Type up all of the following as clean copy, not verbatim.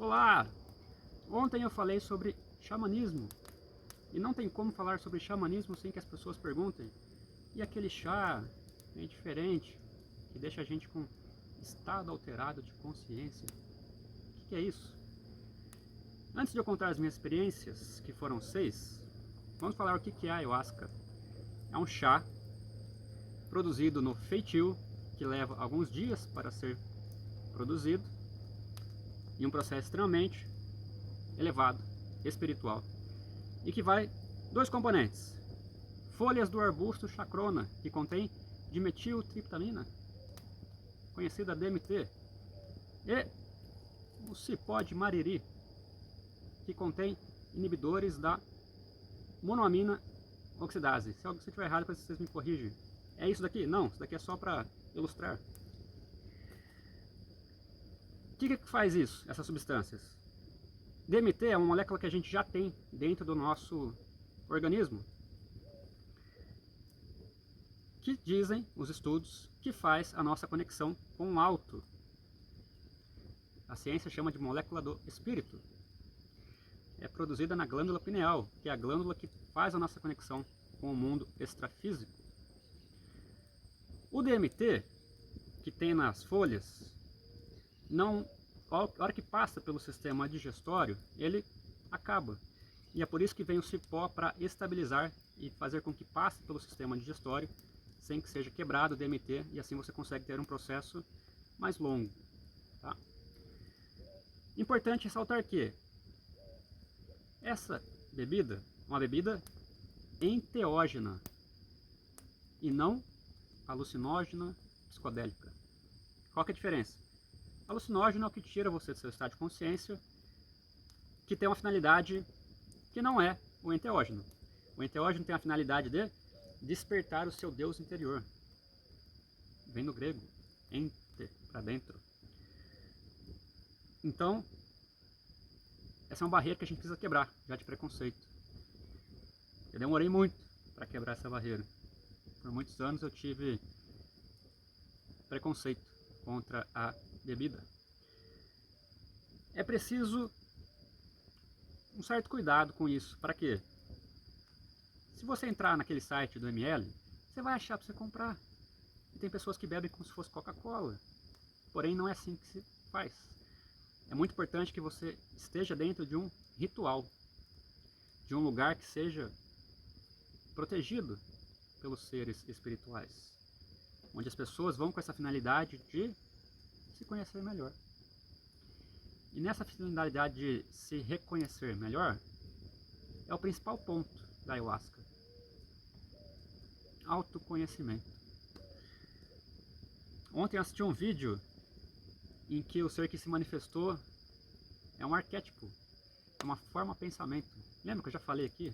Olá! Ontem eu falei sobre xamanismo e não tem como falar sobre xamanismo sem que as pessoas perguntem: e aquele chá é diferente que deixa a gente com estado alterado de consciência? O que é isso? Antes de eu contar as minhas experiências, que foram 6, vamos falar o que é a ayahuasca. É um chá produzido no feitio que leva alguns dias para ser produzido em um processo extremamente elevado, espiritual, e que vai dois componentes: folhas do arbusto chacrona, que contém dimetiltriptamina, conhecida DMT, e o cipó de mariri, que contém inibidores da monoamina oxidase. Se eu estiver errado, vocês me corrigem. É isso daqui? Não, isso daqui é só para ilustrar. O que faz isso, essas substâncias? DMT é uma molécula que a gente já tem dentro do nosso organismo, que dizem os estudos que faz a nossa conexão com o alto. A ciência chama de molécula do espírito. É produzida na glândula pineal, que é a glândula que faz a nossa conexão com o mundo extrafísico. O DMT, que tem nas folhas, a hora que passa pelo sistema digestório, ele acaba. E é por isso que vem o cipó, para estabilizar e fazer com que passe pelo sistema digestório sem que seja quebrado o DMT, e assim você consegue ter um processo mais longo. Tá? Importante ressaltar que essa bebida é uma bebida enteógena e não alucinógena psicodélica. Qual que é a diferença? Alucinógeno é o que tira você do seu estado de consciência, que tem uma finalidade que não é o enteógeno. O enteógeno tem a finalidade de despertar o seu Deus interior. Vem do grego, ente, para dentro. Então, essa é uma barreira que a gente precisa quebrar, já de preconceito. Eu demorei muito para quebrar essa barreira. Por muitos anos eu tive preconceito contra a bebida. É preciso um certo cuidado com isso. Para quê? Se você entrar naquele site do ML, você vai achar para você comprar. E tem pessoas que bebem como se fosse Coca-Cola. Porém, não é assim que se faz. É muito importante que você esteja dentro de um ritual, de um lugar que seja protegido pelos seres espirituais, onde as pessoas vão com essa finalidade de se conhecer melhor. E nessa finalidade de se reconhecer melhor, é o principal ponto da ayahuasca: autoconhecimento. Ontem eu assisti um vídeo em que o ser que se manifestou é um arquétipo, é uma forma de pensamento. Lembra que eu já falei aqui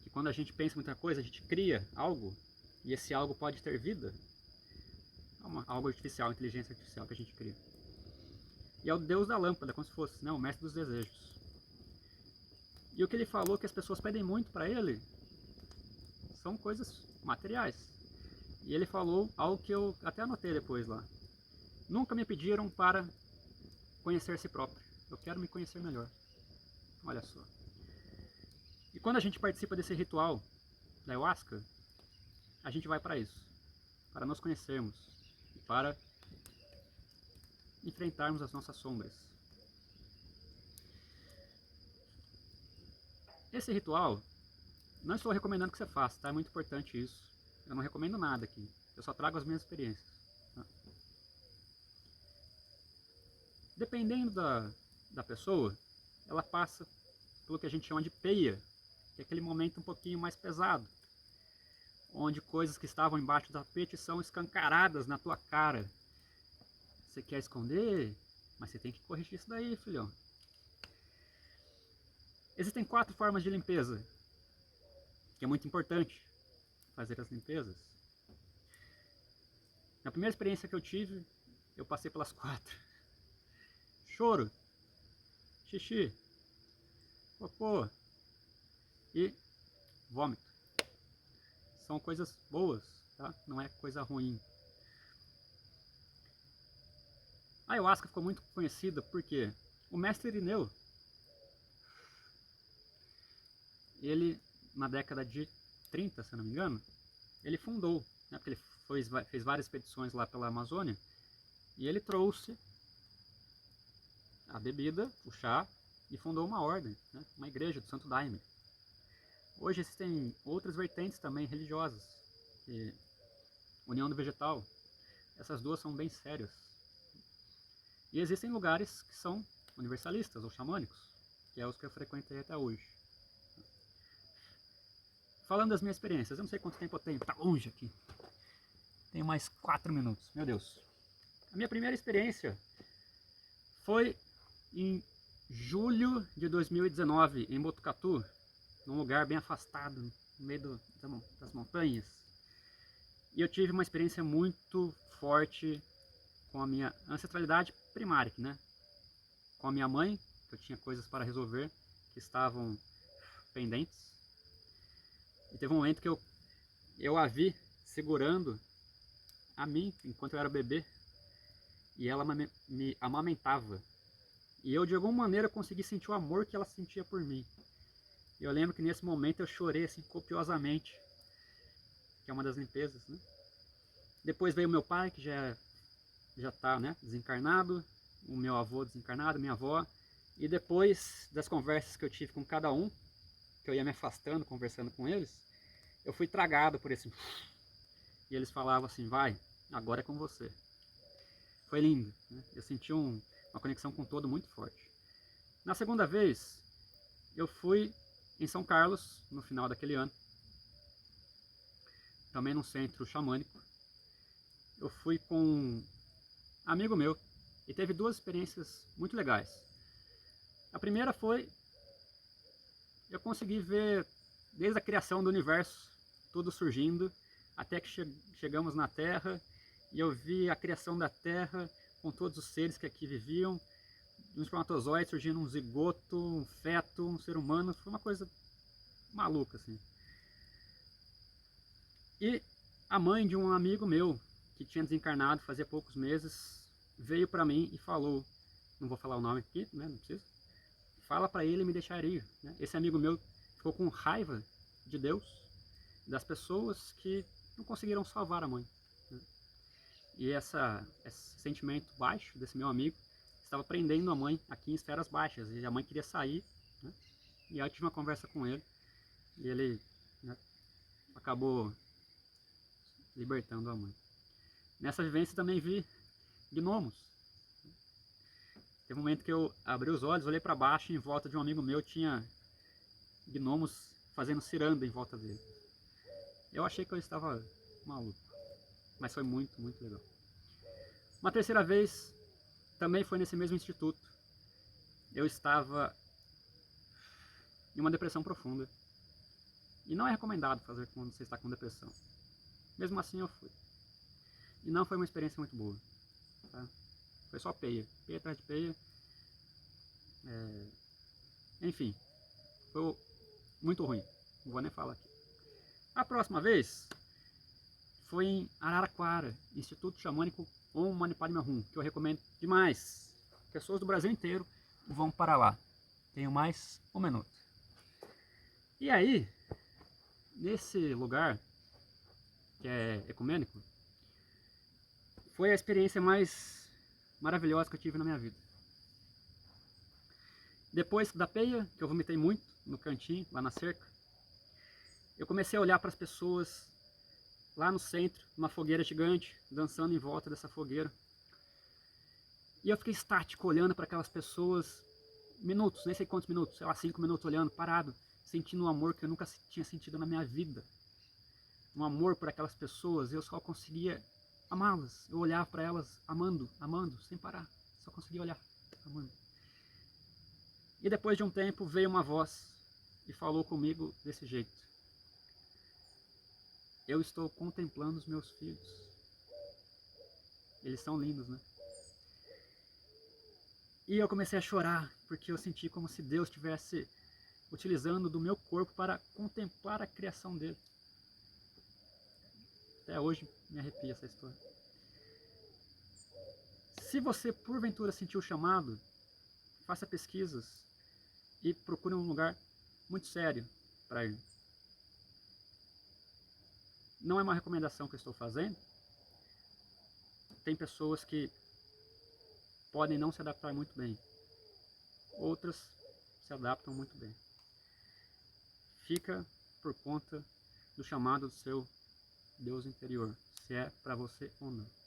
que quando a gente pensa em muita coisa, a gente cria algo, e esse algo pode ter vida? É algo artificial, inteligência artificial que a gente cria. E é o Deus da lâmpada, como se fosse, né, o mestre dos desejos. E o que ele falou que as pessoas pedem muito para ele são coisas materiais. E ele falou algo que eu até anotei depois lá: nunca me pediram para conhecer si próprio, eu quero me conhecer melhor. Olha só. E quando a gente participa desse ritual da ayahuasca, a gente vai para isso, para nos conhecermos e para enfrentarmos as nossas sombras. Esse ritual, não estou recomendando que você faça, tá? É muito importante isso. Eu não recomendo nada aqui, eu só trago as minhas experiências. Tá? Dependendo da pessoa, ela passa pelo que a gente chama de peia, que é aquele momento um pouquinho mais pesado, onde coisas que estavam embaixo do tapete são escancaradas na tua cara. Você quer esconder, mas você tem que corrigir isso daí, filhão. Existem 4 formas de limpeza, que é muito importante fazer as limpezas. Na primeira experiência que eu tive, eu passei pelas 4. Choro, xixi, cocô e vômito. São coisas boas, tá? Não é coisa ruim. A ayahuasca ficou muito conhecida por quê? O mestre Irineu, ele, na década de 30, se eu não me engano, ele fundou, né, porque ele fez várias expedições lá pela Amazônia, e ele trouxe a bebida, o chá, e fundou uma ordem, né, uma igreja do Santo Daime. Hoje existem outras vertentes também religiosas, que União do Vegetal, essas duas são bem sérias. E existem lugares que são universalistas ou xamânicos, que é os que eu frequentei até hoje. Falando das minhas experiências, eu não sei quanto tempo eu tenho, tá longe aqui. Tenho mais 4 minutos, meu Deus. A minha primeira experiência foi em julho de 2019, em Botucatu, num lugar bem afastado, no meio das montanhas. E eu tive uma experiência muito forte com a minha ancestralidade primária, né? Com a minha mãe, que eu tinha coisas para resolver que estavam pendentes. E teve um momento que eu a vi segurando a mim enquanto eu era bebê e ela me amamentava. E eu de alguma maneira consegui sentir o amor que ela sentia por mim. E eu lembro que nesse momento eu chorei assim copiosamente, que é uma das limpezas, né? Depois veio meu pai, que já está, né, desencarnado, o meu avô desencarnado, minha avó. E depois das conversas que eu tive com cada um, que eu ia me afastando, conversando com eles, eu fui tragado por esse... E eles falavam assim, vai, agora é com você. Foi lindo, né? Eu senti uma conexão com todo muito forte. Na segunda vez, eu fui em São Carlos, no final daquele ano, também num centro xamânico. Eu fui com um amigo meu e teve duas experiências muito legais. A primeira foi, eu consegui ver desde a criação do universo, tudo surgindo, até que chegamos na Terra, e eu vi a criação da Terra com todos os seres que aqui viviam, um espermatozoide surgindo, um zigoto, um feto, um ser humano. Foi uma coisa maluca, assim. E a mãe de um amigo meu, que tinha desencarnado fazia poucos meses, veio para mim e falou, não vou falar o nome aqui, né, não precisa, fala para ele me deixar ir, né? Esse amigo meu ficou com raiva de Deus, das pessoas que não conseguiram salvar a mãe, né? E esse sentimento baixo desse meu amigo estava prendendo a mãe aqui em esferas baixas, e a mãe queria sair, né? E aí eu tive uma conversa com ele, e ele, né, acabou libertando a mãe. Nessa vivência também vi gnomos. Teve um momento que eu abri os olhos, olhei para baixo e em volta de um amigo meu tinha gnomos fazendo ciranda em volta dele. Eu achei que eu estava maluco, mas foi muito, muito legal. Uma terceira vez, também foi nesse mesmo instituto. Eu estava em uma depressão profunda. E não é recomendado fazer quando você está com depressão. Mesmo assim eu fui. E não foi uma experiência muito boa. Tá? Foi só peia. Peia atrás de peia. Enfim, foi muito ruim. Não vou nem falar aqui. A próxima vez foi em Araraquara, Instituto Xamânico Om Mani Padme Hum, que eu recomendo demais. Pessoas do Brasil inteiro vão para lá. Tenho mais um minuto. E aí, nesse lugar, que é ecumênico, foi a experiência mais maravilhosa que eu tive na minha vida. Depois da peia, que eu vomitei muito no cantinho, lá na cerca, eu comecei a olhar para as pessoas lá no centro, numa fogueira gigante, dançando em volta dessa fogueira. E eu fiquei estático, olhando para aquelas pessoas, minutos, nem sei quantos minutos, sei lá, 5 minutos olhando, parado, sentindo um amor que eu nunca tinha sentido na minha vida. Um amor por aquelas pessoas, eu só conseguia amá-las. Eu olhava para elas amando, amando, sem parar. Só conseguia olhar, amando. E depois de um tempo veio uma voz e falou comigo desse jeito. Eu estou contemplando os meus filhos. Eles são lindos, né? E eu comecei a chorar, porque eu senti como se Deus estivesse utilizando do meu corpo para contemplar a criação dele. Até hoje me arrepia essa história. Se você porventura sentiu o chamado, faça pesquisas e procure um lugar muito sério para ir. Não é uma recomendação que eu estou fazendo. Tem pessoas que podem não se adaptar muito bem. Outras se adaptam muito bem. Fica por conta do chamado do seu Deus interior, se é para você ou não.